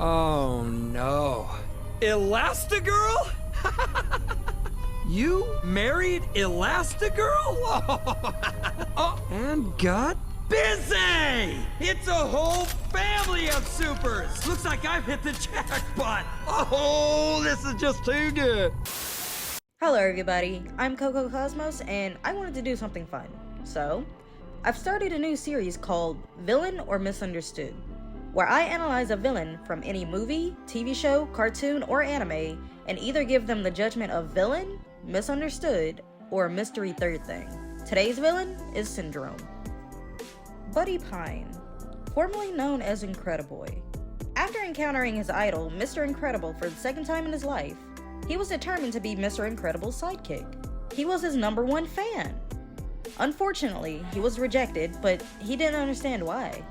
Oh no. Elastigirl? You married Elastigirl? Oh, and got busy! It's a whole family of supers! Looks like I've hit the jackpot! Oh, this is just too good! Hello everybody, I'm Coco Cosmos and I wanted to do something fun. So, I've started a new series called Villain or Misunderstood, where I analyze a villain from any movie, TV show, cartoon, or anime and either give them the judgment of villain, misunderstood, or a mystery third thing. Today's villain is Syndrome. Buddy Pine, formerly known as Incrediboy. After encountering his idol, Mr. Incredible, for the second time in his life, he was determined to be Mr. Incredible's sidekick. He was his #1 fan. Unfortunately, he was rejected, but he didn't understand why.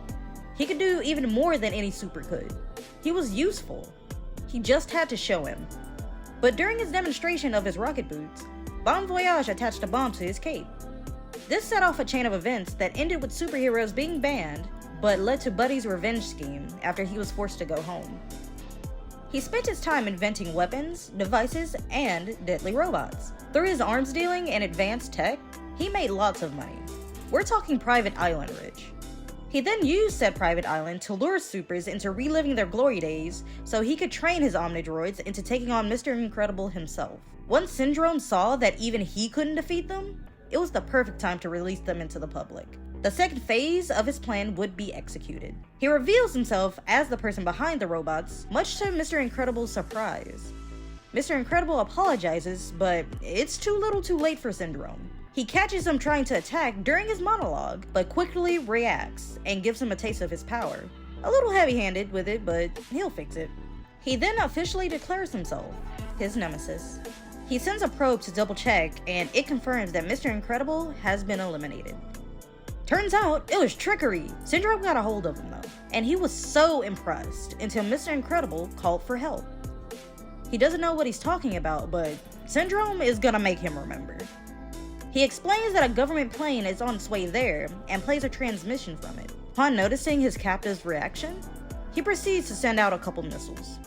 He could do even more than any super could. He was useful. He just had to show him. But during his demonstration of his rocket boots, Bon Voyage attached a bomb to his cape. This set off a chain of events that ended with superheroes being banned, but led to Buddy's revenge scheme after he was forced to go home. He spent his time inventing weapons, devices, and deadly robots. Through his arms dealing and advanced tech, he made lots of money. We're talking private island rich. He then used said private island to lure supers into reliving their glory days so he could train his Omnidroids into taking on Mr. Incredible himself. Once Syndrome saw that even he couldn't defeat them, it was the perfect time to release them into the public. The second phase of his plan would be executed. He reveals himself as the person behind the robots, much to Mr. Incredible's surprise. Mr. Incredible apologizes, but it's too little too late for Syndrome. He catches him trying to attack during his monologue, but quickly reacts and gives him a taste of his power. A little heavy-handed with it, but he'll fix it. He then officially declares himself his nemesis. He sends a probe to double check, and it confirms that Mr. Incredible has been eliminated. Turns out, it was trickery. Syndrome got a hold of him though, and he was so impressed until Mr. Incredible called for help. He doesn't know what he's talking about, but Syndrome is gonna make him remember. He explains that a government plane is on its way there and plays a transmission from it. Upon noticing his captive's reaction, he proceeds to send out a couple missiles.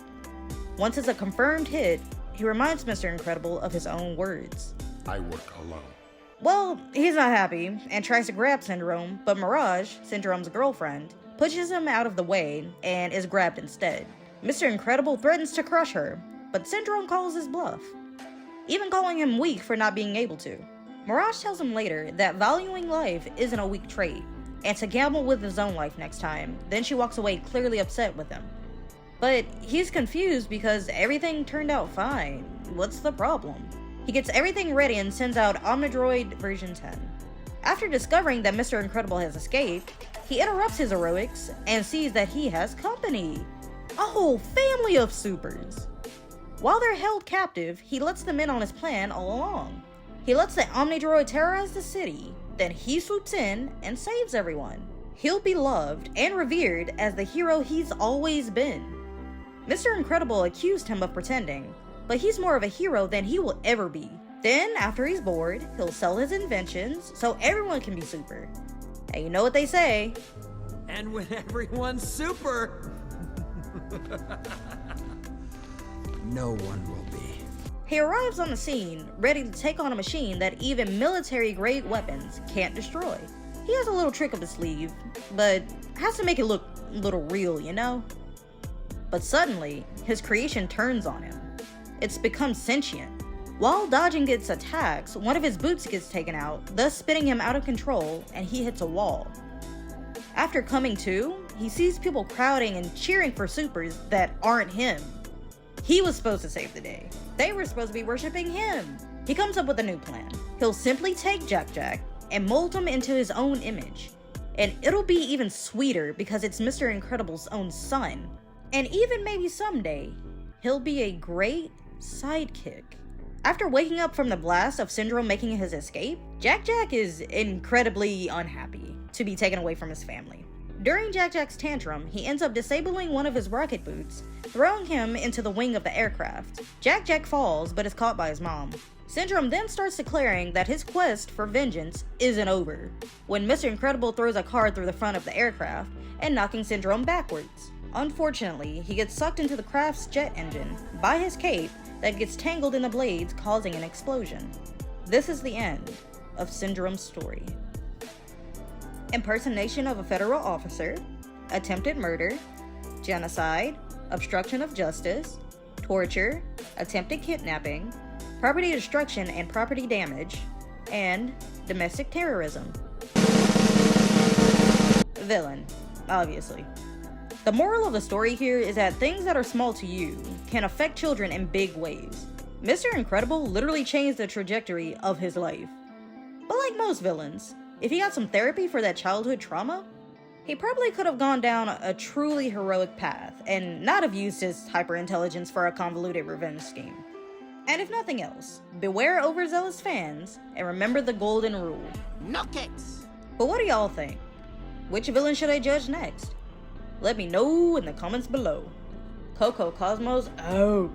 Once it's a confirmed hit, he reminds Mr. Incredible of his own words. I work alone. Well, he's not happy and tries to grab Syndrome, but Mirage, Syndrome's girlfriend, pushes him out of the way and is grabbed instead. Mr. Incredible threatens to crush her, but Syndrome calls his bluff, even calling him weak for not being able to. Mirage tells him later that valuing life isn't a weak trait, and to gamble with his own life next time, then she walks away clearly upset with him. But he's confused because everything turned out fine. What's the problem? He gets everything ready and sends out Omnidroid version 10. After discovering that Mr. Incredible has escaped, he interrupts his heroics and sees that he has company. A whole family of supers. While they're held captive, he lets them in on his plan all along. He lets the Omnidroid terrorize the city, then he swoops in and saves everyone. He'll be loved and revered as the hero he's always been. Mr. Incredible accused him of pretending, but he's more of a hero than he will ever be. Then, after he's bored, he'll sell his inventions so everyone can be super. And you know what they say. And when everyone's super, no one will be. He arrives on the scene, ready to take on a machine that even military-grade weapons can't destroy. He has a little trick up his sleeve, but has to make it look a little real, you know? But suddenly, his creation turns on him. It's become sentient. While dodging its attacks, one of his boots gets taken out, thus spinning him out of control, and he hits a wall. After coming to, he sees people crowding and cheering for supers that aren't him. He was supposed to save the day. They were supposed to be worshipping him. He comes up with a new plan. He'll simply take Jack Jack and mold him into his own image. And it'll be even sweeter because it's Mr. Incredible's own son. And even maybe someday, he'll be a great sidekick. After waking up from the blast of Syndrome making his escape, Jack Jack is incredibly unhappy to be taken away from his family. During Jack Jack's tantrum, he ends up disabling one of his rocket boots, throwing him into the wing of the aircraft. Jack Jack falls, but is caught by his mom. Syndrome then starts declaring that his quest for vengeance isn't over, when Mr. Incredible throws a card through the front of the aircraft and knocking Syndrome backwards. Unfortunately, he gets sucked into the craft's jet engine by his cape that gets tangled in the blades, causing an explosion. This is the end of Syndrome's story. Impersonation of a federal officer, attempted murder, genocide, obstruction of justice, torture, attempted kidnapping, property destruction and property damage, and domestic terrorism. Villain, obviously. The moral of the story here is that things that are small to you can affect children in big ways. Mr. Incredible literally changed the trajectory of his life. But like most villains, if he got some therapy for that childhood trauma, he probably could have gone down a truly heroic path and not have used his hyperintelligence for a convoluted revenge scheme. And if nothing else, beware overzealous fans and remember the golden rule. No kicks! But what do y'all think? Which villain should I judge next? Let me know in the comments below. Coco Cosmos out.